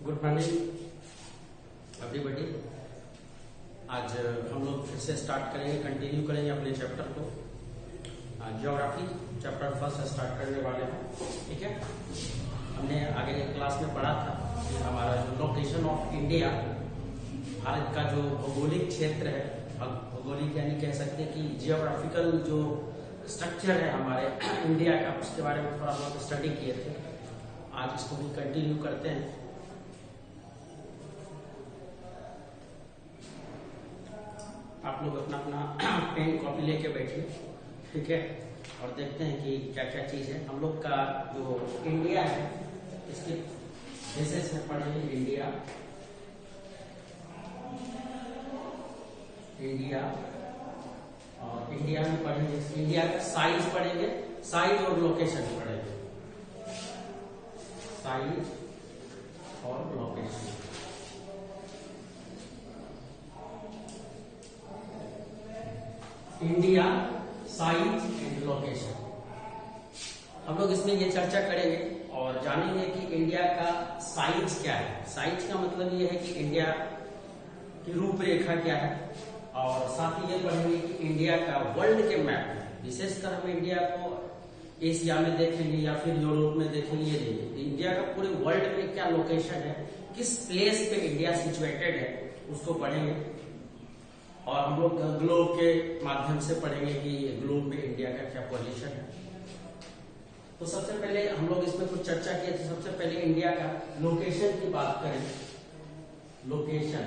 Good morning everybody. आज हम लोग फिर से स्टार्ट करेंगे, कंटिन्यू करेंगे अपने चैप्टर को। ज्योग्राफी चैप्टर फर्स्ट स्टार्ट करने वाले हैं। ठीक है, हमने आगे क्लास में पढ़ा था कि हमारा जो लोकेशन ऑफ इंडिया, भारत का जो भौगोलिक क्षेत्र है, भौगोलिक यानी कह सकते हैं कि जियोग्राफिकल जो स्ट्रक्चर है हमारे इंडिया का, उसके बारे में थोड़ा बहुत स्टडी किए थे। आज इसको भी कंटिन्यू करते हैं। आप लोग अपना अपना पेन कॉपी लेके बैठिए, ठीक है, और देखते हैं कि क्या क्या चीज है। हम लोग का जो इंडिया है इसके बेसिस में पढ़ेंगे। इंडिया और इंडिया में पढ़ेंगे, इंडिया का साइज पढ़ेंगे, साइज और लोकेशन पढ़ेंगे, साइज और location. India size and location, हम लोग इसमें ये चर्चा करेंगे और जानेंगे कि इंडिया का साइज क्या है। साइज का मतलब ये है कि इंडिया की रूपरेखा क्या है, और साथ ही ये पढ़ेंगे कि इंडिया का वर्ल्ड के मैप में, विशेषकर हम इंडिया को एशिया में देखेंगे या फिर यूरोप में देखेंगे, ये नहीं, इंडिया का पूरे वर्ल्ड में क्या लोकेशन है, किस प्लेस पे इंडिया सिचुएटेड है, उसको पढ़ेंगे। और हम लोग ग्लोब के माध्यम से पढ़ेंगे कि ग्लोब में इंडिया का क्या पोजीशन है। तो सबसे पहले हम लोग इसमें कुछ चर्चा किए थे। सबसे पहले इंडिया का लोकेशन की बात करें। लोकेशन,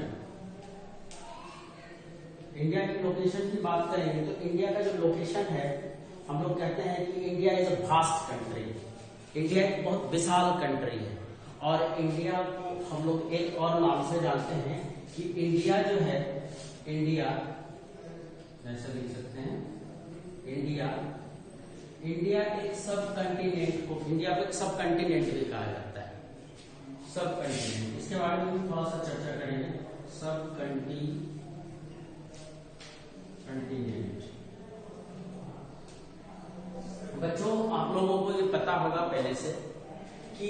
इंडिया की लोकेशन की बात करेंगे तो इंडिया का जो लोकेशन है, हम लोग कहते हैं कि India is a vast country. India एक बहुत विशाल कंट्री है, और इंडिया को हम लोग एक और नाम से जानते हैं कि इंडिया जो है, इंडिया ऐसे लिख सकते हैं, इंडिया एक सब कंटिनेंट को, इंडिया को एक सब कंटिनेंट भी कहा जाता है। सब कंटिनेंट, इसके बारे में भी थोड़ा सा चर्चा करेंगे। सब कंटिनेंट, बच्चों आप लोगों को ये पता होगा पहले से कि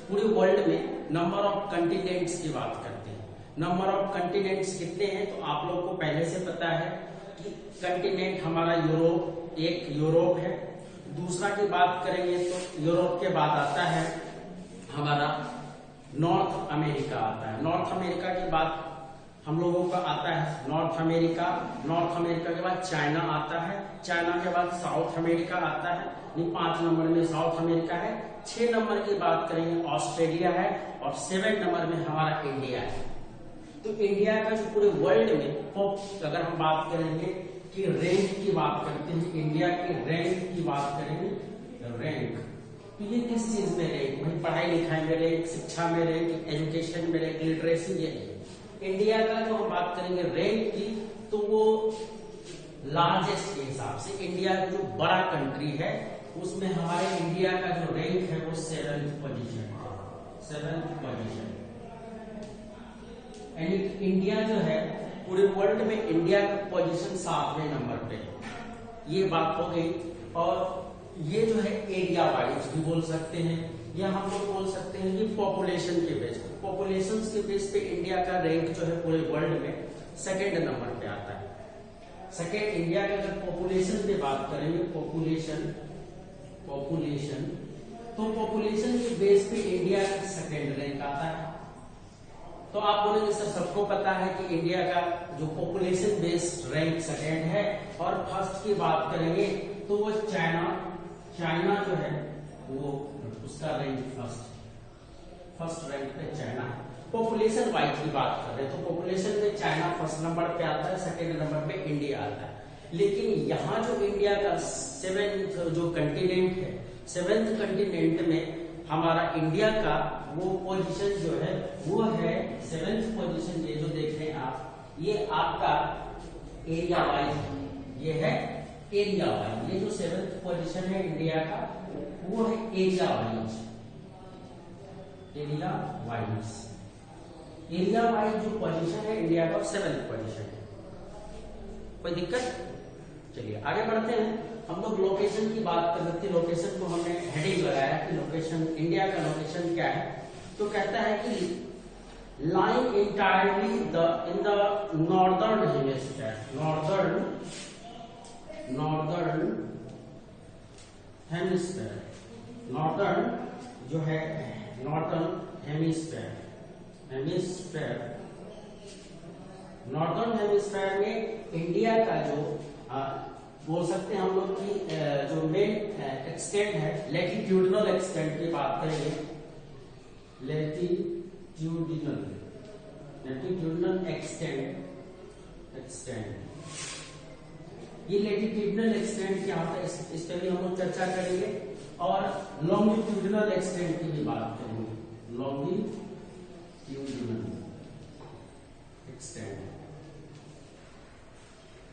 पूरे वर्ल्ड में नंबर ऑफ कंटिनेंट्स की बात करते हैं। नंबर ऑफ कंटिनेंट्स कितने हैं तो आप लोगों को पहले से पता है कि कंटिनेंट हमारा यूरोप, एक यूरोप है। दूसरा की बात करेंगे तो यूरोप के बाद आता है हमारा नॉर्थ अमेरिका आता है। नॉर्थ अमेरिका के बाद हम लोगों का आता है नॉर्थ अमेरिका। नॉर्थ अमेरिका के बाद चाइना आता है। चाइना के बाद साउथ अमेरिका आता है। 5 नंबर में साउथ अमेरिका है। 6 नंबर की बात करेंगे ऑस्ट्रेलिया है, और 7 नंबर में हमारा इंडिया है। तो इंडिया का जो पूरे वर्ल्ड में, अगर हम बात करेंगे कि रैंक की बात करते हैं, इंडिया के रैंक की बात करेंगे, रैंक, तो ये किस चीज में रैंक, वही पढ़ाई लिखाई में रैंक, शिक्षा में रैंक, एजुकेशन में रैंक, लिटरेसी, ये इंडिया का जो हम बात करेंगे रैंक की, तो वो लार्जेस्ट के हिसाब से, इंडिया जो बड़ा कंट्री है उसमें हमारे इंडिया का जो रैंक है वो 7th पोजीशन है। 7th पोजीशन, यानी इंडिया जो है पूरे वर्ल्ड में इंडिया का पोजीशन 7वें नंबर पे, ये बात हो गई। और ये जो है एरिया वाइज भी बोल सकते हैं, या हम लोग बोल सकते हैं कि पॉपुलेशन के बेस पे, पॉपुलेशन के बेस पे इंडिया का रैंक जो है पूरे वर्ल्ड में 2nd नंबर पे आता है। सेकेंड, इंडिया का अगर पॉपुलेशन की बात करेंगे, पॉपुलेशन, तो पॉपुलेशन के बेस पे इंडिया का 2nd रैंक आता है। तो आप बोलेंगे सर सबको पता है कि इंडिया का जो पॉपुलेशन बेस्ड रैंक 2nd है, और फर्स्ट की बात करेंगे तो वो चाइना जो है वो उसका रैंक फर्स्ट रैंक पे चाइना है। पॉपुलेशन वाइज की बात कर रहे हैं तो पॉपुलेशन में चाइना 1st नंबर पे आता है, 2nd नंबर पे इंडिया आता है। लेकिन यहाँ जो इंडिया का 7th जो कंटिनेंट है, 7th कंटिनेंट में हमारा इंडिया का वो पोजीशन जो है वो है 7th पोजीशन। ये जो देख रहे हैं आप, ये आपका एरिया वाइज, ये है एरिया वाइज, ये जो 7th पोजीशन है इंडिया का वो है एरिया वाइज। एरिया वाइज जो पोजीशन है इंडिया का 7th पोजीशन है। कोई दिक्कत? चलिए आगे बढ़ते हैं। हम लोग लोकेशन की बात कर रहे थे, लोकेशन को हमने हेडिंग लगाया कि लोकेशन, इंडिया का लोकेशन क्या है। तो कहता है कि lying entirely in the northern hemisphere, northern hemisphere, northern जो है northern hemisphere, नॉर्दर्न हेमिस्फीयर में इंडिया का जो बोल सकते हैं हम लोग की जो मेन एक्सटेंट है, लैटिट्यूडनल एक्सटेंट की बात करेंगे, लैटिट्यूडनल एक्सटेंट, ये लैटिट्यूडनल एक्सटेंट क्या होता है इस पर भी हम लोग चर्चा करेंगे, और लॉन्गिट्यूडनल एक्सटेंट की भी बात करेंगे, लॉन्गिट्यूडनल एक्सटेंट,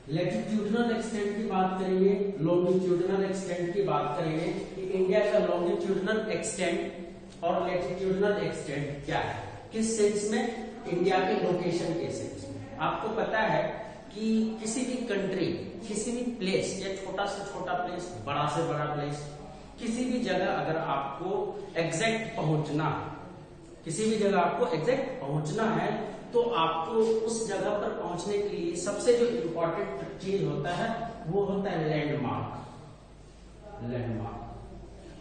लैटिट्यूडनल एक्सटेंट की बात करेंगे, लॉन्गिट्यूडनल एक्सटेंट की बात करेंगे कि इंडिया का लॉन्गिट्यूडनल एक्सटेंट और लैटिट्यूडनल एक्सटेंट क्या है, किस सेंस में, इंडिया के लोकेशन के सेंस में। आपको पता है कि किसी भी कंट्री, किसी भी प्लेस, या छोटा से छोटा प्लेस, बड़ा से बड़ा प्लेस, किसी भी जगह अगर आपको एग्जैक्ट पहुंचना है, किसी भी जगह आपको एग्जैक्ट पहुंचना है, तो आपको उस जगह पर पहुंचने के लिए सबसे जो इंपॉर्टेंट चीज होता है वो होता है लैंडमार्क।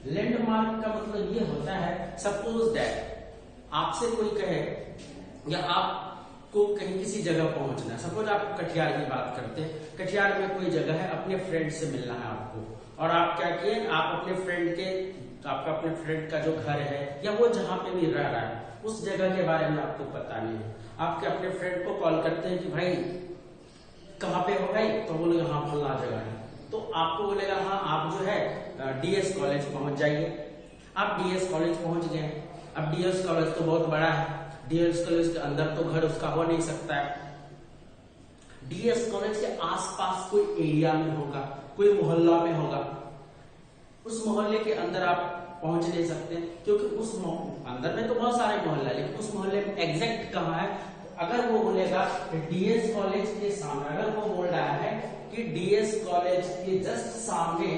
लैंडमार्क का मतलब ये होता है, सपोज दैट आपसे कोई कहे या आपको कहीं किसी जगह पहुंचना है, सपोज आप कटिहार की बात करते हैं, कटिहार में कोई जगह है, अपने फ्रेंड से मिलना है आपको, और आप क्या किए, आप अपने फ्रेंड के, आपका अपने फ्रेंड का जो घर है या वो जहां पे भी रह रहा है उस जगह के बारे में आपको पता नहीं है, आपके अपने फ्रेंड को कॉल करते हैं कि भाई कहाँ पे हो भाई, तो बोले हाँ फलना जगह है, तो आपको बोलेगा हाँ आप जो है डीएस कॉलेज पहुंच जाइए। आप डीएस कॉलेज पहुंच गए, अब डीएस कॉलेज तो बहुत बड़ा है, डीएस कॉलेज के अंदर तो घर उसका हो नहीं सकता है, डीएस कॉलेज के आसपास कोई एरिया में होगा, कोई मोहल्ला में होगा, उस मोहल्ले के अंदर आप पहुंच नहीं सकते, क्योंकि उस अंदर में तो बहुत सारे मोहल्ला, लेकिन उस मोहल्ले में एग्जैक्ट कहाँ है। अगर वो बोलेगा डीएस कॉलेज के सामने, अगर वो बोल रहा है कि डीएस कॉलेज के जस्ट सामने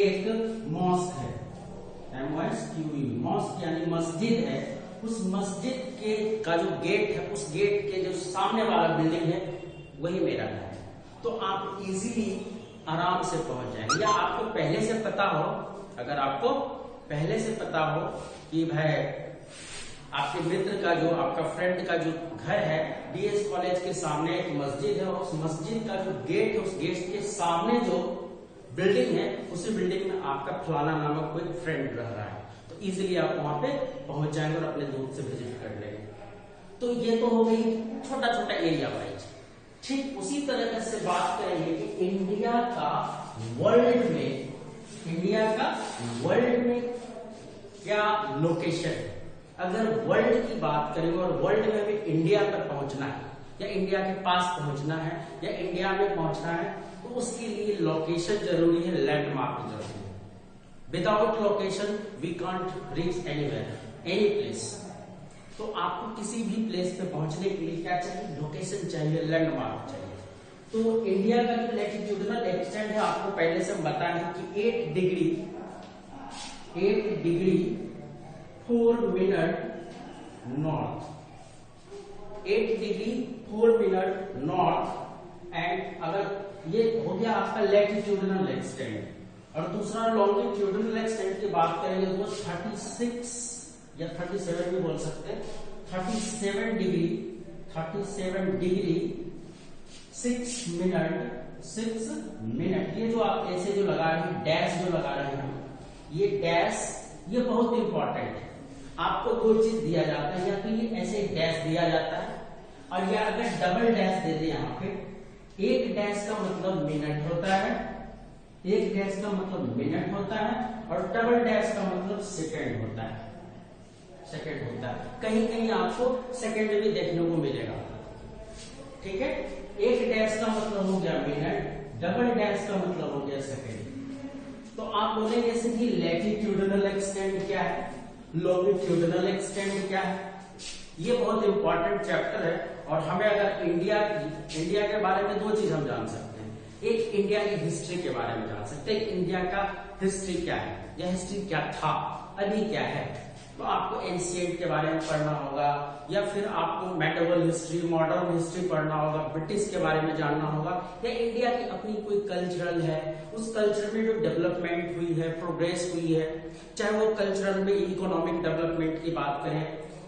एक मॉस्क है, मॉस्क यानी मस्जिद है, उस मस्जिद के का जो गेट है, उस गेट के जो सामने वाला बिल्डिंग है वही मेरा घर है, तो आप इजीली आराम से पहुंच जाएंगे। या आपको पहले से पता हो, अगर आपको पहले से पता हो कि भाई आपके मित्र का जो, आपका फ्रेंड का जो घर है, डीएस कॉलेज के सामने एक मस्जिद है, और उस मस्जिद का जो गेट है, उस गेट के सामने जो बिल्डिंग है, उसी बिल्डिंग में आपका फलाना नामक कोई फ्रेंड रह रहा है, तो इजीली आप वहां पे पहुंच जाएंगे और अपने दोस्त से विजिट कर लेंगे। तो ये तो हो गई छोटा छोटा एरिया वाइज। ठीक उसी तरह से बात करेंगे कि इंडिया का वर्ल्ड में क्या लोकेशन, अगर वर्ल्ड की बात करें और वर्ल्ड में भी इंडिया पर पहुंचना है या इंडिया के पास पहुंचना है या इंडिया में पहुंचना है, तो उसके लिए लोकेशन जरूरी है, लैंडमार्क जरूरी है। Without location we can't reach anywhere, any place. तो आपको किसी भी प्लेस पे पहुंचने के लिए क्या चाहिए, लोकेशन चाहिए, लैंडमार्क चाहिए। तो इंडिया का जो लैटिट्यूडनल एक्सटेंट है, आपको पहले से हम बताएं कि 8 degree 4 minute north, 8 degree 4 minute north, and अगर ये हो गया आपका लैटिट्यूडनल एक्सटेंट, और दूसरा लॉन्गिट्यूडनल एक्सटेंट की बात करेंगे तो 36 या 37 भी बोल सकते हैं, 37 डिग्री 6 मिनट। ये जो आप ऐसे जो लगा रहे हैं, डैश जो लगा रहे हैं, ये डैश ये बहुत इंपॉर्टेंट है। आपको दो चीज दिया जाता है, या तो ये ऐसे डैश दिया जाता है, और या अगर डबल डैश दे दे यहाँ पे, एक डैश का मतलब मिनट होता है, एक डैश का मतलब मिनट होता है, और डबल डैश का मतलब सेकंड होता है, कहीं कहीं आपको सेकंड भी देखने को मिलेगा। ठीक है, एक डैश का मतलब हो गया मिनट, डबल डैश का मतलब हो गया सेकंड। तो आप बोलेंगे जैसे कि लैटिट्यूडनल एक्सटेंट क्या है, लॉन्गिट्यूडनल एक्सटेंट क्या है। ये बहुत इंपॉर्टेंट चैप्टर है, और हमें अगर इंडिया के बारे में दो चीज हम जान सकते हैं, एक इंडिया की हिस्ट्री के बारे में जान सकते हैं, इंडिया का हिस्ट्री क्या है, या हिस्ट्री क्या था, अभी क्या है। तो आपको एंशिएंट के बारे में पढ़ना होगा, या फिर आपको मेडिवल हिस्ट्री, मॉडर्न हिस्ट्री पढ़ना होगा, ब्रिटिश के बारे में जानना होगा, या इंडिया की अपनी कोई कल्चरल है, उस कल्चर में जो डेवलपमेंट हुई है, प्रोग्रेस हुई है, चाहे वो कल्चरल में इकोनॉमिक डेवलपमेंट की बात करें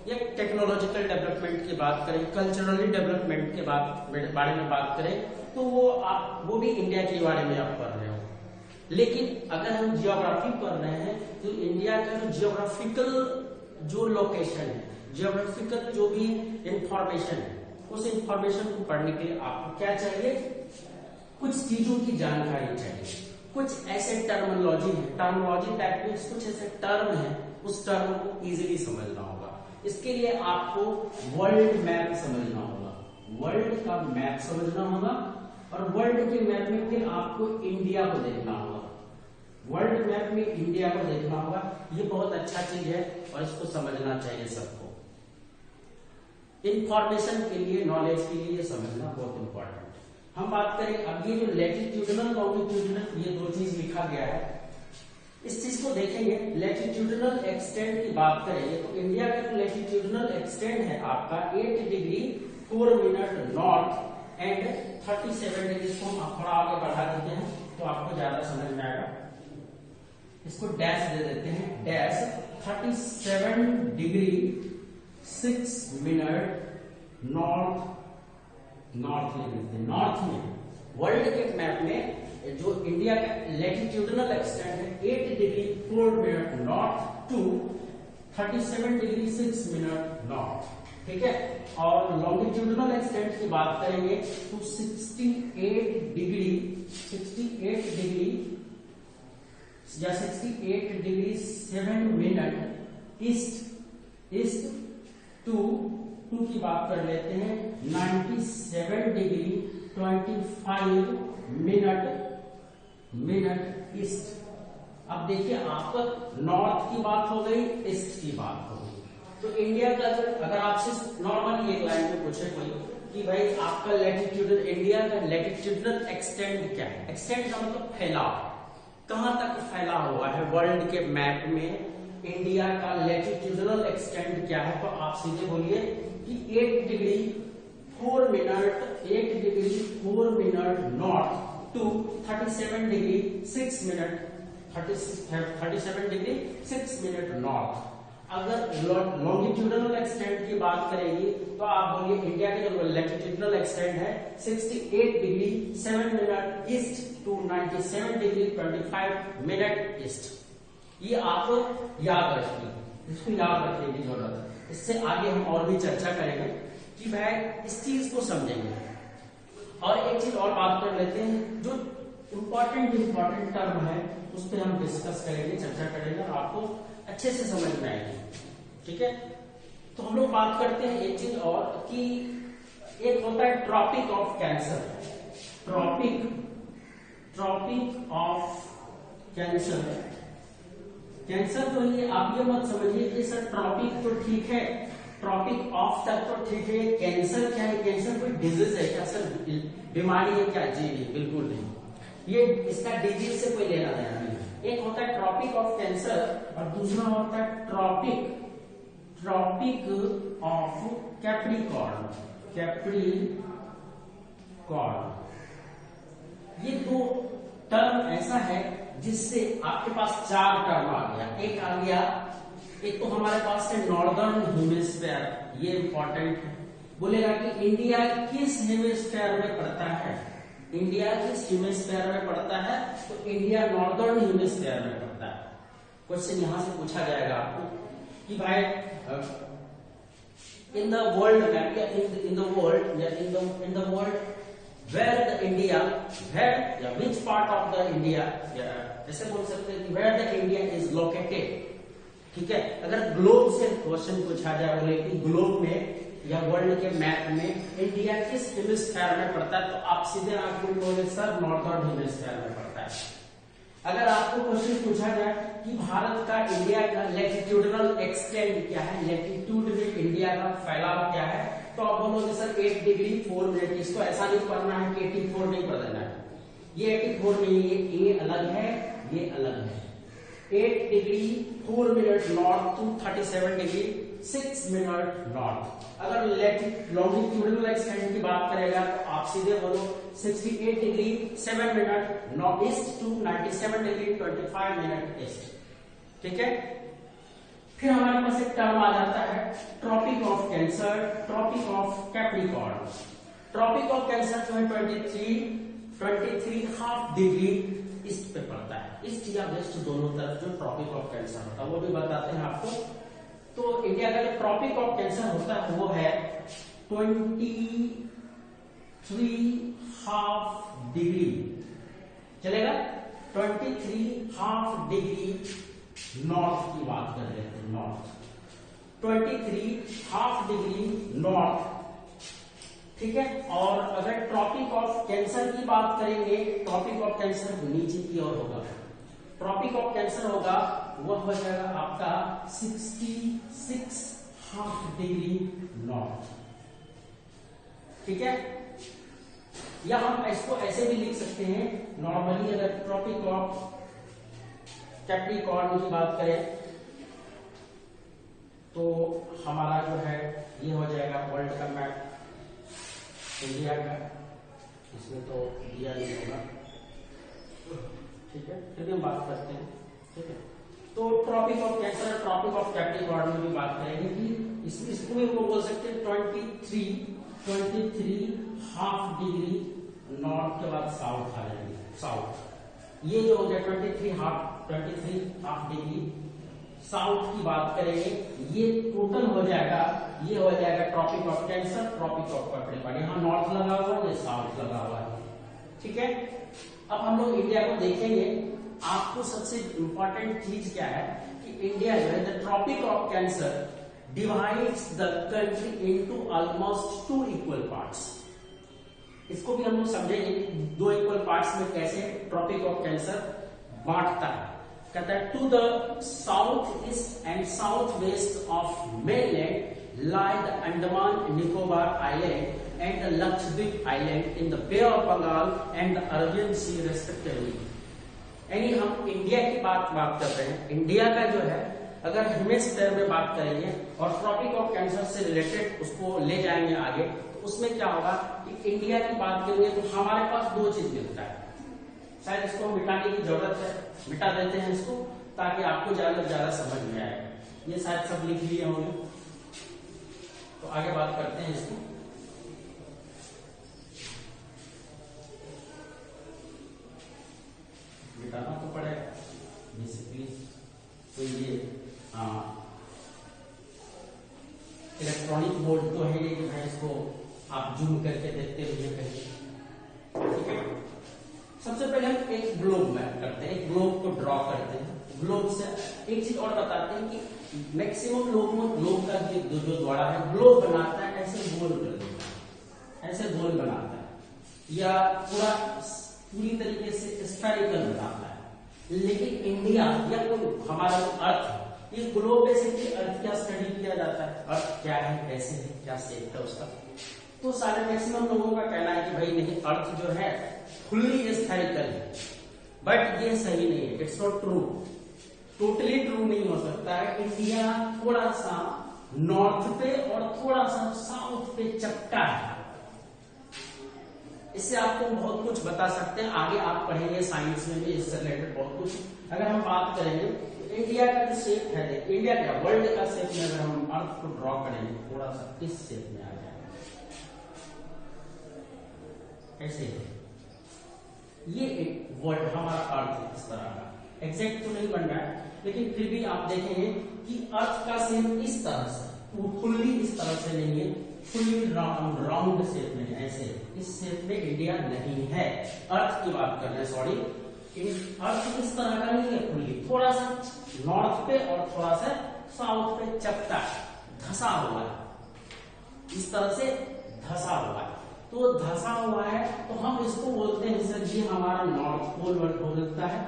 या टेक्नोलॉजिकल डेवलपमेंट की बात करें, कल्चरली डेवलपमेंट के बारे में बात करें, तो वो भी इंडिया के बारे में आप पढ़ रहे हो। लेकिन अगर हम जियोग्राफी पढ़ रहे हैं तो इंडिया का जो जियोग्राफिकल जो लोकेशन है, जियोग्राफिकल जो भी इंफॉर्मेशन है, उस इंफॉर्मेशन को पढ़ने के लिए आपको क्या चाहिए, कुछ चीजों की जानकारी चाहिए, कुछ ऐसे टर्मोलॉजी टाइप के कुछ ऐसे टर्म है, उस टर्म को इजीली समझना होगा। इसके लिए आपको वर्ल्ड मैप समझना होगा, वर्ल्ड का मैप समझना होगा, और वर्ल्ड के मैप में फिर आपको इंडिया को देखना होगा, वर्ल्ड मैप में इंडिया को देखना होगा। ये बहुत अच्छा चीज है और इसको समझना चाहिए सबको। इंफॉर्मेशन के लिए, नॉलेज के लिए समझना बहुत इंपॉर्टेंट। हम बात करें अब ये जो लैटिट्यूडनल लॉन्गिट्यूडनल, ये दो चीज लिखा गया है, इस चीज को देखेंगे। लैटिट्यूडनल एक्सटेंट की बात करेंगे तो इंडिया का जो लैटिट्यूडनल एक्सटेंट है आपका 8 degree 4 minute north and 37 degree. को हम थोड़ा आगे बढ़ा देते हैं तो आपको ज्यादा समझ में आएगा। इसको डैश दे देते हैं, डैश 37 डिग्री 6 मिनट नॉर्थ ले लेते हैं। नॉर्थ में वर्ल्ड के मैप में जो इंडिया का लैटिट्यूडनल एक्सटेंट है 8 degree 4 minute north to 37 degree 6 minute north, ठीक है। और लॉन्गिट्यूडनल एक्सटेंट की बात करेंगे तो 68 डिग्री या 68 डिग्री 7 मिनट ईस्ट टू की बात कर लेते हैं 97 डिग्री 25 मिनट ईस्ट। अब देखिए आपका नॉर्थ की बात हो गई, ईस्ट की बात हो गई। तो इंडिया का अगर आपसे नॉर्मली एक लाइन में पूछे कोई कि भाई आपका लैटिट्यूडनल, इंडिया का लैटिट्यूडनल एक्सटेंट क्या है, एक्सटेंट का मतलब फैलाव, कहां तक फैला हुआ है वर्ल्ड के मैप में इंडिया का लैटिट्यूडनल एक्सटेंट क्या है, तो आप सीधे बोलिए कि 8 degree 4 minute north to 37 degree 6 minute 37 degree 6 minute north. अगर लॉन्गिट्यूडनल एक्सटेंट की बात करेंगे तो आप बोलिए इंडिया के जो लैटिट्यूडनल एक्सटेंट है 68 degree 7 minute east to 97 degree 25 minute east. ये आप याद रखिए, इसको याद रखने की जरूरत है। इससे आगे हम और भी चर्चा करेंगे कि भाई इस चीज को समझेंगे। और एक चीज और बात कर लेते हैं, जो इंपॉर्टेंट टर्म है उस पर हम डिस्कस करेंगे, चर्चा करेंगे, आपको अच्छे से समझ में आएगी, ठीक है। तो हम लोग बात करते हैं एक चीज और कि एक होता है Tropic of Cancer, Tropic of Cancer तो ये आप ये मत समझिए कि सर ट्रॉपिक तो ठीक है, ट्रॉपिक ऑफ तक तो ठीक है, कैंसर क्या है, कैंसर कोई डिजीज है क्या सर, बीमारी है क्या? जी नहीं, बिल्कुल नहीं, ये इसका डिजीज से कोई लेना देना नहीं। एक होता है ट्रॉपिक ऑफ कैंसर और दूसरा होता है ट्रॉपिक ऑफ कैप्रिकॉर्न। ये दो टर्म ऐसा है जिससे आपके पास 4 टर्म आ गया। एक तो हमारे पास है नॉर्दर्न हेमिस्फीयर, ये इंपॉर्टेंट है, बोलेगा कि इंडिया किस हेमिस्फीयर में पड़ता है, इंडिया किस हेमिस्फीयर में पड़ता है, तो इंडिया नॉर्दर्न हेमिस्फीयर में पड़ता है। क्वेश्चन यहां से पूछा जाएगा आपको कि भाई इन द वर्ल्ड मैप या in the world where the India, where या which part of the India, ऐसे बोल सकते हैं कि where the India is located, ठीक है। अगर ग्लोब से क्वेश्चन पूछा जाए, बोले कि ग्लोब में या वर्ल्ड के मैप में इंडिया किस हेमिस्फीयर में पड़ता है, तो आप सीधे आपको बोले सर नॉर्दर्न हेमिस्फीयर में पड़ता है। अगर आपको क्वेश्चन पूछा जाए कि भारत का, इंडिया का लैटिट्यूडनल एक्सटेंट क्या है, लैटिट्यूड में इंडिया का फैलाव क्या है, तो आप बोलोगे सर 8 डिग्री 4 मिनट। इसको ऐसा नहीं पढ़ना है कि 84 नहीं पढ़ना है, ये 84 नहीं है, ये अलग है, ये अलग है। 8 degree 4 minute north to 37 degree 6 minute north. अगर लॉन्गिट्यूडिनल एक्सटेंट की बात करेगा तो आप सीधे बोलो 68 degree 7 minute north east to 97 degree 25 minute east. ठीक है, फिर हमारे पास एक टर्म आ जाता है Tropic of Cancer, Tropic of Capricorn. Tropic of Cancer जो है 23 हाफ डिग्री ईस्ट पे पड़ता है। ईस्ट या वेस्ट दोनों तरफ जो ट्रॉपिक ऑफ कैंसर होता है वो भी बताते हैं आपको। तो इंडिया का जो ट्रॉपिक ऑफ कैंसर होता है वो है 23 हाफ डिग्री, चलेगा 23 हाफ डिग्री नॉर्थ की बात कर रहे थे, नॉर्थ 23 हाफ डिग्री नॉर्थ। ठीक है, और अगर ट्रॉपिक ऑफ कैंसर की बात करेंगे, ट्रॉपिक ऑफ कैंसर नीचे की ओर होगा। ट्रॉपिक ऑफ कैंसर होगा वो हो जाएगा आपका 66 हाफ डिग्री नॉर्थ। ठीक है, या हम इसको ऐसे भी लिख सकते हैं नॉर्मली, अगर ट्रॉपिक ऑफ कैप्रिकॉर्न की बात करें तो हमारा जो है ये हो जाएगा वर्ल्ड का मैप इंडिया का, इसमें तो दिया नहीं होगा। ठीक है, फिर भी हम बात करते हैं। ठीक है, तो Tropic of Cancer, Tropic of Capricorn में भी बात करेंगे कि इसको भी वो बोल सकते हैं 23 हाफ डिग्री नॉर्थ के बाद साउथ आ जाएंगे। साउथ ये जो हो जाए 23 हाफ डिग्री साउथ की बात करेंगे, ये टोटल हो जाएगा, ये हो जाएगा Tropic of Cancer, Tropic of Capricorn. यहाँ नॉर्थ लगा हुआ है, ये साउथ लगा हुआ है। ठीक है, अब हम लोग इंडिया को देखेंगे। आपको सबसे इंपॉर्टेंट चीज क्या है कि इंडिया जो है the Tropic of Cancer divides the country into almost 2 equal parts. इसको भी हम लोग समझेंगे 2 इक्वल पार्ट्स में कैसे ट्रॉपिक ऑफ कैंसर बांटता है। कहता है to the south east and south west of mainland lie the Andaman Nicobar Island and the Lakshadweep Island in the Bay of Bengal and the Arabian Sea respectively। यानी हम India की बात कर रहे हैं। इंडिया का जो है अगर हेमिस्फीयर में बात करेंगे और ट्रॉपिक ऑफ कैंसर से रिलेटेड उसको ले जाएंगे आगे, तो उसमें क्या होगा कि इंडिया की बात करेंगे तो हमारे पास 2 चीज मिलता है। शायद इसको मिटाने की जरूरत है, मिटा देते हैं इसको ताकि आपको ज्यादा समझ में आएगा। ये शायद सब लिख लिए होंगे, तो आगे बात करते हैं इसको। मिटाना तो पड़ेगा बेसिकली। तो ये इलेक्ट्रॉनिक बोर्ड तो है कि भाई इसको आप जूम करके देखते हुए कहीं। ठीक है, सबसे पहले हम एक ग्लोब मैप करते हैं, एक ग्लोब को ड्रॉ करते हैं। ग्लोब से एक चीज और बताते हैं कि मैक्सिमम लोगों ग्लोब का जो द्वारा है ग्लोब बनाता है ऐसे गोल कर देता है, ऐसे गोल बनाता है या पूरी तरीके से स्फेरिकल बनाता है। लेकिन इंडिया या कोई हमारा जो अर्थ, ये ग्लोब बेसिकली अर्थ क्या स्टडी किया जाता है, अर्थ क्या है, कैसे है, क्या शेप है उसका। तो सारे मैक्सिमम लोगों का कहना है कि भाई नहीं, अर्थ जो है फुल्ली स्फेरिकल है। बट ये सही नहीं है, it's not true, totally true नहीं हो सकता है। इंडिया थोड़ा सा नॉर्थ पे और थोड़ा सा साउथ पे चपटा है। इससे आपको बहुत कुछ बता सकते हैं, आगे आप पढ़ेंगे साइंस में भी इससे रिलेटेड बहुत कुछ। अगर हम बात करेंगे इंडिया का जो शेप है, इंडिया का वर्ल्ड का शेप में अगर हम अर्थ को ड्रॉ करेंगे थोड़ा सा इस शेप में आ जाएगा, ऐसे है। ये एक वर्ल्ड हमारा अर्थ इस तरह का, एग्जैक्ट तो नहीं बन रहा है लेकिन फिर भी आप देखेंगे कि अर्थ का शेप इस तरह से, वो फुल्ली इस तरह से नहीं है, फुल्ली राउंड शेप में है, ऐसे इस शेप में इंडिया नहीं है। अर्थ की बात कर रहे हैं, सॉरी, अर्थ इस तरह का नहीं है फुल्ली, थोड़ा सा नॉर्थ पे और थोड़ा सा साउथ पे चपटा धसा हुआ है, इस तरह से धसा हुआ है। तो धसा हुआ है तो हम इसको बोलते हैं सर ये हमारा नॉर्थ पोल बोलता है,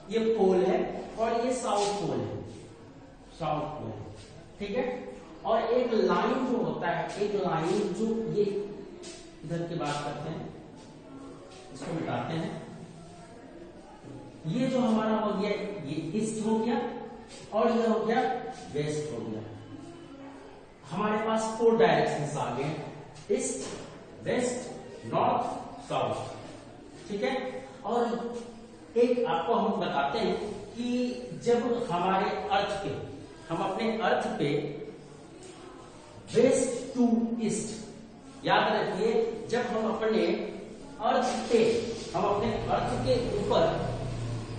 ये पोल है, और ये साउथ पोल है, साउथ पोल है। ठीक है, और एक लाइन जो होता है, एक लाइन जो ये इधर की बात करते हैं, इसको मिटाते हैं, ये जो हमारा हो गया ये ईस्ट हो गया और ये हो गया वेस्ट हो गया। हमारे पास 4 डायरेक्शंस आ गए, ईस्ट, वेस्ट, नॉर्थ, साउथ, ठीक है। और एक आपको हम बताते हैं कि जब हमारे अर्थ पे, हम अपने अर्थ पे वेस्ट टू ईस्ट, याद रखिए जब हम अपने अर्थ पे, हम अपने अर्थ के ऊपर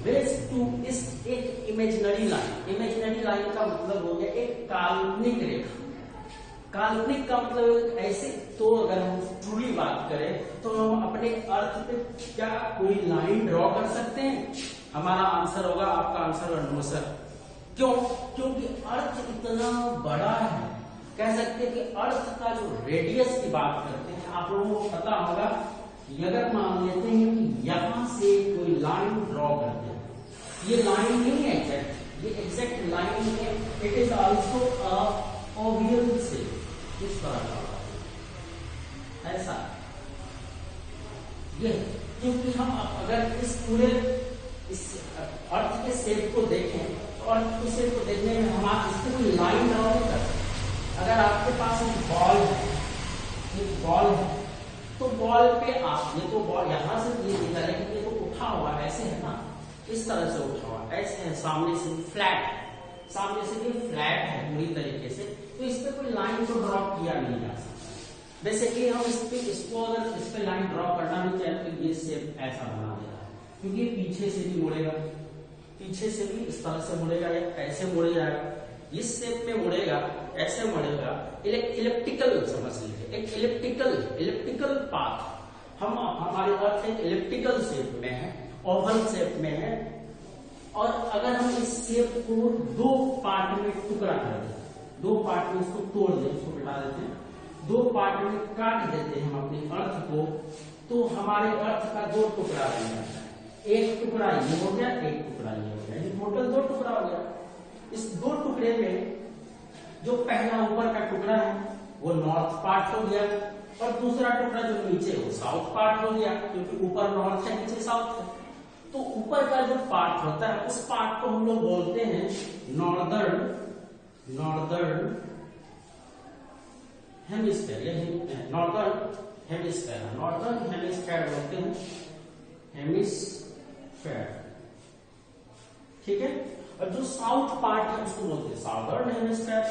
वेस्ट टू ईस्ट एक इमेजिनरी लाइन का मतलब हो गया एक काल्पनिक रेखा। काल्पनिक का मतलब ऐसे, तो अगर हम ट्रूली बात करें तो हम अपने अर्थ पे क्या कोई लाइन ड्रॉ कर सकते हैं? हमारा आंसर होगा, आपका आंसर होगा नो सर। क्यों? क्योंकि अर्थ इतना बड़ा है, कह सकते हैं कि अर्थ का जो रेडियस की बात करते हैं, आप लोगों को पता होगा कि अगर मान लेते हैं कि यहां से कोई लाइन ड्रॉ करते हैं, ये लाइन नहीं है एग्जैक्ट, ये एग्जैक्ट लाइन है, इट इज ऑल्सो ओवल से इस तरह का ऐसा, ये क्योंकि हम अगर इस पूरे इस अर्थ के शेप को देखें तो अर्थ के शेप को देखने में हम इस पर कोई लाइन ड्रॉ नहीं कर सकते। अगर आपके पास एक बॉल है तो बॉल पे आप, ये तो बॉल यहां से ये दिखा है लेकिन ये तो उठा हुआ ऐसे है ना, इस तरह से उठा हुआ ऐसे है, सामने से फ्लैट, सामने से ये फ्लैट है पूरी तरीके से, तो इस पे कोई लाइन को ड्रॉ किया नहीं जा सकता। बेसिकली हम इसको अगर इस पे लाइन ड्रॉ करना भी चाहे तो ये शेप ऐसा बना देगा, क्योंकि पीछे से भी मुड़ेगा, पीछे से भी इस तरह से मुड़ेगा या ऐसे मुड़े जाएगा, इस शेप में मुड़ेगा, ऐसे मुड़ेगा, इलिप्टिकल समझ लीजिए, एक इलिप्टिकल पाथ। हम हमारे अर्थ एक इलिप्टिकल शेप में है, ओवल शेप में है, और अगर हम इस शेप को 2 पार्ट में टुकड़ा कर दें, 2 पार्ट में इसको तोड़ दें, इसको मिटा देते हैं, 2 पार्ट में काट देते हैं हम अपने अर्थ को, तो हमारे अर्थ का 2 टुकड़ा बन जाता है। एक टुकड़ा ये हो गया, एक टुकड़ा ये हो गया, टोटल 2 टुकड़ा हो गया। इस 2 टुकड़े में जो पहला ऊपर का टुकड़ा है वो नॉर्थ पार्ट हो गया, और दूसरा टुकड़ा जो नीचे वो साउथ पार्ट हो गया, क्योंकि ऊपर नॉर्थ है नीचे साउथ है। तो ऊपर का जो पार्ट होता है उस पार्ट को हम लोग बोलते हैं नॉर्दर्न हेमिस्फीयर, यही नॉर्दर्न हेमिस्फीयर बोलते हैं, हेमिस्फीयर, ठीक है। और जो साउथ पार्ट है उसको बोलते हैं साउदर्न हेमिस्फीयर,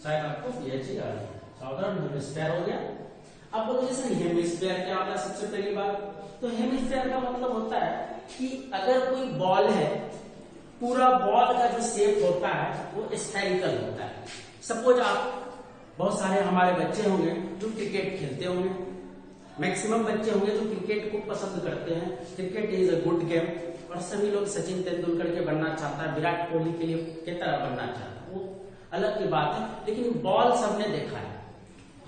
शायद आपको पीएचडी आ रही है। साउदर्न हेमिस्फीयर हो गया। अब बोलो जैसे हेमिस्फीयर क्या होता है? सबसे पहली बात तो हेमिस्फीयर का मतलब होता है कि अगर कोई बॉल है, पूरा बॉल का जो शेप होता है वो स्फेरिकल होता है। सपोज आप, बहुत सारे हमारे बच्चे होंगे जो क्रिकेट खेलते होंगे, मैक्सिमम बच्चे होंगे जो क्रिकेट को पसंद करते हैं, cricket is a good game, और सभी लोग सचिन तेंदुलकर के बनना चाहता है, विराट कोहली के लिए की तरह बनना चाहता है, वो अलग की बात है। लेकिन बॉल सबने देखा है,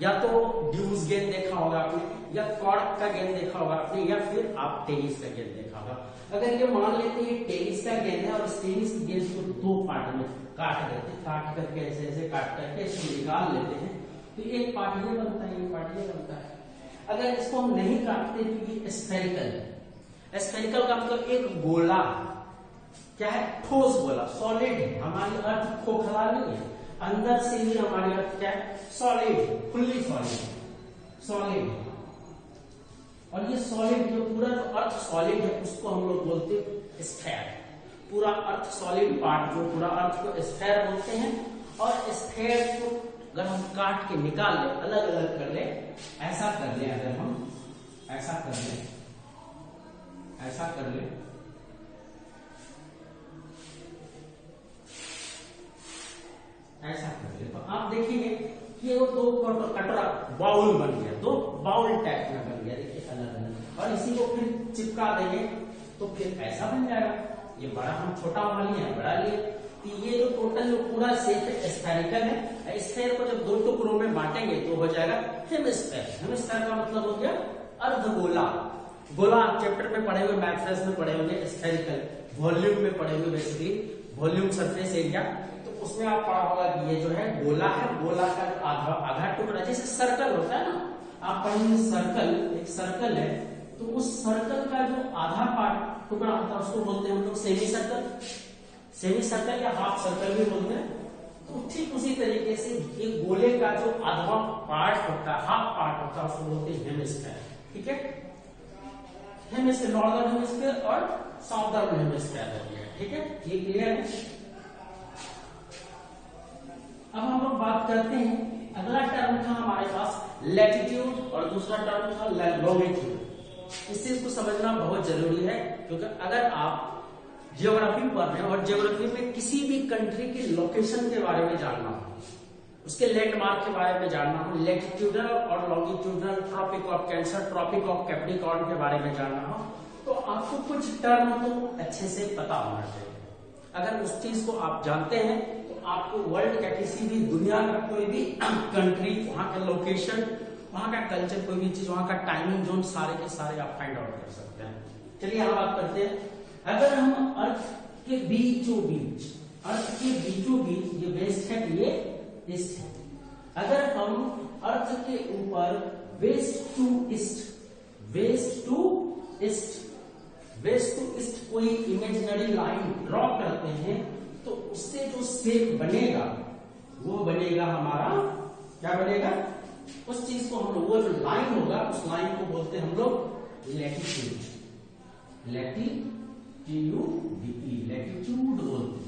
या तो ड्यूज गेंद देखा होगा आपने, या कॉर्क का गेंद देखा होगा आपने, या फिर आप टेनिस का गेंद देखा होगा। अगर ये मान लेते हैं टेनिस का गेंद है और इस टेनिस की गेंद को 2 पार्ट में काट देते हैं, काट करके ऐसे ऐसे काट करके इसको निकाल लेते हैं, तो एक पार्ट ये बनता है, एक पार्ट ये बनता है। अगर इसको हम नहीं काटते तो ये स्फेरिकल है। स्फेरिकल का मतलब एक गोला, क्या है? ठोस गोला, सॉलिड है। हमारी अर्थ खोखला नहीं है, अंदर से ही हमारी अर्थ क्या है? Solid, fully solid. और ये सॉलिड, जो पूरा जो अर्थ सॉलिड है उसको हम लोग बोलते हैं स्फेयर। पूरा अर्थ सॉलिड पार्ट, जो पूरा अर्थ को स्फेयर बोलते हैं। और स्फेयर को अगर हम काट के निकाल ले, अलग अलग कर ले, ऐसा कर ले, अगर हम ऐसा कर ले, ऐसा कर ले, ऐसा कर ले, तो आप देखेंगे कि वो 2 कटोरा बाउल बन गया, 2 बाउल टाइप में बन गया, देखिए अलग अलग। और इसी को फिर चिपका देंगे तो फिर ऐसा बन जाएगा। ये बड़ा, हम छोटा वाला लिया, बड़ा लिए, तो ये जो टोटल जो पूरा शेप है स्फेरिकल है। स्फेयर को जब 2 टुकड़ों में बांटेंगे तो हो जाएगा हेमिस्फीयर। हेमिस्फीयर का मतलब हो गया अर्धगोला। गोला आप चैप्टर में पढ़े हुए, मैथ्स में पढ़े होंगे, स्फेरिकल वॉल्यूम में पढ़े हुए, बेसिकली वॉल्यूम सरफेस एरिया। तो उसमें आप पढ़ा होगा कि ये जो है गोला है, गोला का आधा आधा टुकड़ा, जैसे सर्कल होता है ना, आप पढ़ेंगे सर्कल, एक सर्कल है तो उस सर्कल का जो आधा पार्ट टुकड़ा होता है उसको बोलते हैं हम लोग सेमी सर्कल, सेमी सर्कल या हाफ सर्कल भी बोलते हैं। तो ठीक उसी तरीके से ये गोले का जो आधा पार्ट होता है, हाफ पार्ट होता है, उसको बोलते हैं हेमिस्फीयर। ठीक है, हेमिस्फीयर, नॉर्दर्न हेमिस्फीयर और साउदर्न हेमिस्फीयर। ठीक है, ये क्लियर है। अब हम लोग बात करते हैं, अगला टर्म था हमारे पास लैटिट्यूड और दूसरा टर्म था लॉन्गिट्यूड। इस चीज को समझना बहुत जरूरी है, क्योंकि अगर आप जियोग्राफी पढ़ रहे हैं और जियोग्राफी में किसी भी कंट्री की लोकेशन के बारे में जानना हो, उसके लैंडमार्क के बारे में जानना हो, लैटिट्यूडनल और longitudinal, Tropic of Cancer, Tropic of Capricorn के बारे में जानना हो, तो आपको कुछ टर्म तो अच्छे से पता होना चाहिए। अगर उस चीज को आप जानते हैं तो आपको वर्ल्ड का किसी भी दुनिया का कोई भी कंट्री, वहां का लोकेशन, वहां का कल्चर, कोई भी चीज, वहां का टाइमिंग जोन, सारे के सारे आप फाइंड आउट कर सकते हैं। चलिए हम बात करते हैं, अगर हम अर्थ के बीचों बीच, अर्थ के बीचों बीच, ये वेस्ट है, ये ईस्ट है, अगर हम अर्थ के ऊपर west to east, west to east, west to east कोई इमेजिनरी लाइन ड्रॉ करते हैं, तो उससे जो शेप बनेगा वो बनेगा हमारा, क्या बनेगा, उस चीज को हम लोग, वो जो लाइन होगा उस लाइन को बोलते हैं हम लोग लैटिट्यूड, लैटिट्यूड बोलते हैं।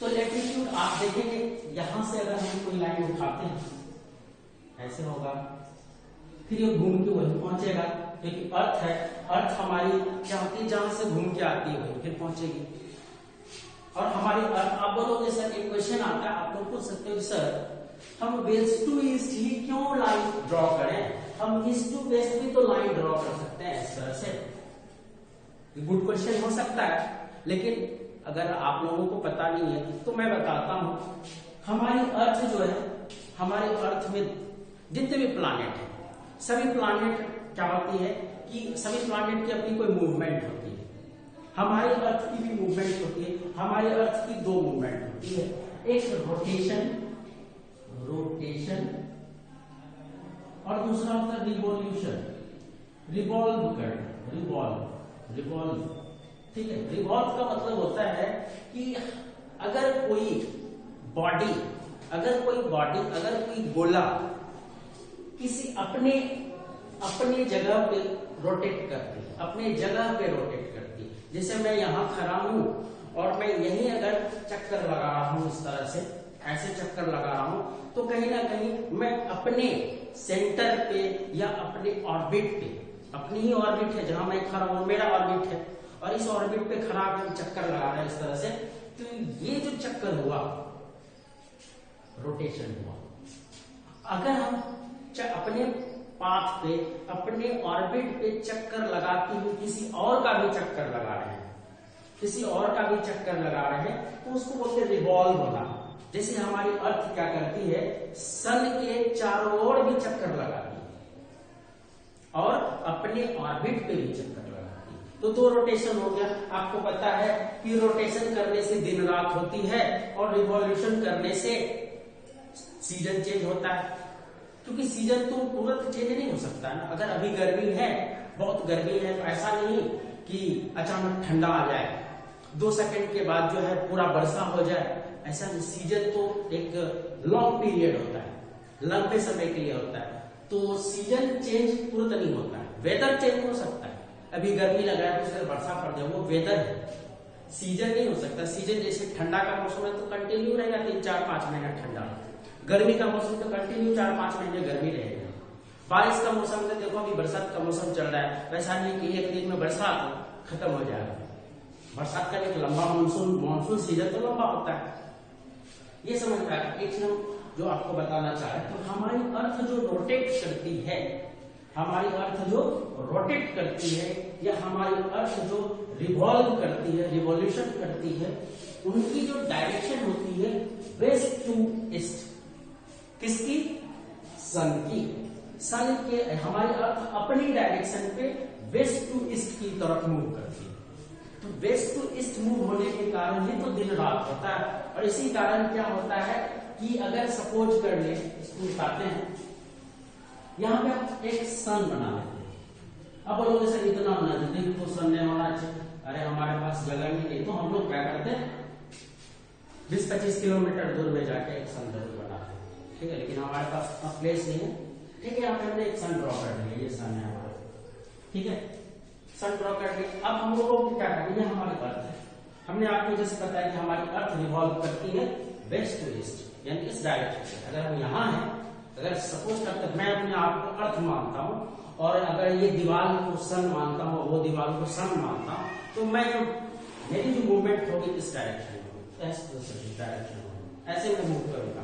तो लैटिट्यूड आप देखेंगे, यहां से अगर हम कोई लाइन उठाते हैं ऐसे होगा, फिर ये घूम के वहीं पहुंचेगा, क्योंकि अर्थ है, अर्थ हमारी क्या होती है, जहां से घूम के आती है वहीं फिर पहुंचेगी। और हमारी अर्थ, आप बोलोगे सर एक क्वेश्चन आता है, आप लोग पूछ सकते हो सर हम वेस्ट टू ईस्ट ही क्यों लाइन ड्रॉ करें, हम ईस्ट टू वेस्ट भी तो लाइन ड्रॉ कर सकते हैं इस तरह से। गुड क्वेश्चन हो सकता है, लेकिन अगर आप लोगों को पता नहीं है तो मैं बताता हूं। हमारी अर्थ जो है, हमारे अर्थ में जितने भी प्लैनेट है, सभी प्लैनेट क्या होती है कि सभी प्लैनेट की अपनी कोई मूवमेंट होती है, हमारे अर्थ की भी मूवमेंट होती है। हमारे अर्थ की दो मूवमेंट होती है, एक रोटेशन, रोटेशन, और दूसरा होता है रिवॉल्यूशन, रिवॉल्व करना, रिवॉल्व, रिवॉल्व। ठीक है, रिवॉल्व का मतलब होता है कि अगर कोई बॉडी, अगर कोई गोला किसी अपने जगह पे रोटेट करती है, अपने जगह पे रोटेट करती है, जैसे मैं यहां खड़ा हूं और मैं यहीं अगर चक्कर लगा रहा हूं, इस तरह से ऐसे चक्कर लगा रहा हूं, तो कहीं ना कहीं मैं अपने सेंटर पे या अपने ऑर्बिट पे, अपनी ही ऑर्बिट है जहां मैं खड़ा हूं, मेरा ऑर्बिट है, और इस ऑर्बिट पे खड़ा होकर चक्कर लगा रहा है इस तरह से, तो ये जो चक्कर हुआ रोटेशन हुआ। अगर हम अपने पाथ पे, अपने ऑर्बिट पे चक्कर लगाते हुए किसी और का भी चक्कर लगा रहे हैं, किसी और का भी चक्कर लगा रहे हैं, तो उसको बोलते हैं रिवॉल्व होना। जैसे हमारी अर्थ क्या करती है, सन के चारों ओर भी चक्कर लगाती है और अपने ऑर्बिट पे भी चक्कर लगाती है, तो दो रोटेशन हो गया। आपको पता है कि रोटेशन करने से दिन रात होती है और रिवॉल्यूशन करने से सीजन चेंज होता है, क्योंकि सीजन तो तुरंत चेंज नहीं हो सकता है ना। अगर अभी गर्मी है, बहुत गर्मी है, तो ऐसा नहीं कि अचानक ठंडा आ जाए, 2 सेकंड के बाद जो है पूरा वर्षा हो जाए, ऐसा नहीं। सीजन तो एक लॉन्ग पीरियड होता है, लंबे समय के लिए होता है, तो सीजन चेंज तुरंत नहीं होता है। वेदर चेंज हो सकता है, अभी गर्मी लग रहा है तो वर्षा पड़ जाए, वो वेदर है, सीजन नहीं हो सकता। सीजन जैसे ठंडा का मौसम है तो कंटिन्यू रहेगा 3-4-5 महीना ठंडा, गर्मी का मौसम तो कंटिन्यू 4-5 महीने गर्मी रहेगा। बारिश का मौसम तो देखो अभी बरसात का मौसम चल रहा है, वैसा नहीं कि एक दिन में बरसात खत्म हो जाएगा। बरसात का एक लंबा मानसून सीजन तो लंबा होता है, ये समझ में आया। एक चीज जो आपको बताना चाह रहे, तो हमारी अर्थ जो रोटेट करती है, हमारी अर्थ जो रोटेट करती है, या हमारी अर्थ जो रिवॉल्व करती है, रिवॉल्यूशन करती है, उनकी जो डायरेक्शन होती है वेस्ट टू ईस्ट। किसकी? सन की। सन के हमारी अर्थ अपनी डायरेक्शन पे वेस्ट टू ईस्ट की तरफ मूव करती है। तो वेस्ट टू ईस्ट मूव होने के कारण ही तो दिन रात होता है। और इसी कारण क्या होता है कि अगर सपोज कर ले, इसको उठाते हैं, यहाँ पे आप एक सन बना लेते हैं। अब बोलोगे सर इतना नजदीक तो सन नहीं होना चाहिए, अरे हमारे पास जगह ही नहीं, तो हम लोग क्या करते हैं 20-25 किलोमीटर दूर में जाके एक सन जरूर बनाते हैं, ठीक है। लेकिन हमारे पास प्लेस नहीं है, ठीक है। यहाँ पे हमने एक सन ड्रॉ कर लिया, ये सन है हमारा, ठीक है। सन ड्रॉ कर लिया। अब हम लोगों को क्या करना है, हमारी अर्थ है। हमने आपको जैसे बताया कि हमारी अर्थ रिवॉल्व करती है वेस्ट टू ईस्ट, यानी इस डायरेक्शन से। अगर हम यहाँ हैं, अगर सपोज करते मैं अपने आप को अर्थ मानता हूँ, और अगर ये दीवार को सन मानता हूँ, वो दीवार को सन मानता हूँ, तो मैं मेरी जो मूवमेंट होगी इस डायरेक्शन में, डायरेक्शन में ऐसे मैं मूव करूंगा,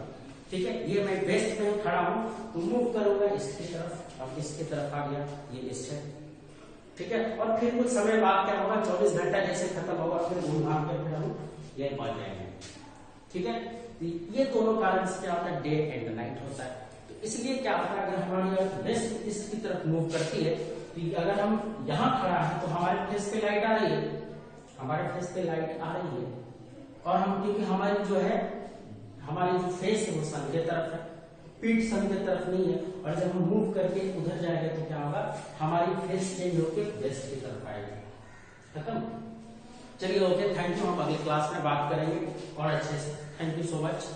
ठीक है। ये मैं वेस्ट में खड़ा हूँ तो मूव करूंगा इसकी तरफ, अब इसकी तरफ आ गया, ये ईस्ट है, ठीक है। और फिर कुछ समय बाद क्या होगा, 24 घंटा जैसे खत्म होगा, फिर घूम घाम के फिर हम ये पहुंच जाएंगे, ठीक है। ये दोनों कारण से क्या होता है, डे एंड नाइट होता है। तो इसलिए क्या होता है, अगर हमारी अर्थ वेस्ट ईस्ट की तरफ मूव करती है, तो अगर हम यहाँ खड़ा है तो हमारे फेस पे लाइट आ रही है, हमारे फेस पे लाइट आ रही है, और हम क्योंकि हमारी जो है, हमारी जो फेस है वो सन की तरफ है, पीठ सन की तरफ नहीं है। और जब हम मूव करके उधर जाएंगे तो क्या होगा, हमारी फेस चेंज होकर वेस्ट की तरफ आएगी। खत्म। चलिए ओके, थैंक यू। हम अगली क्लास में बात करेंगे और अच्छे से। Thank you so much.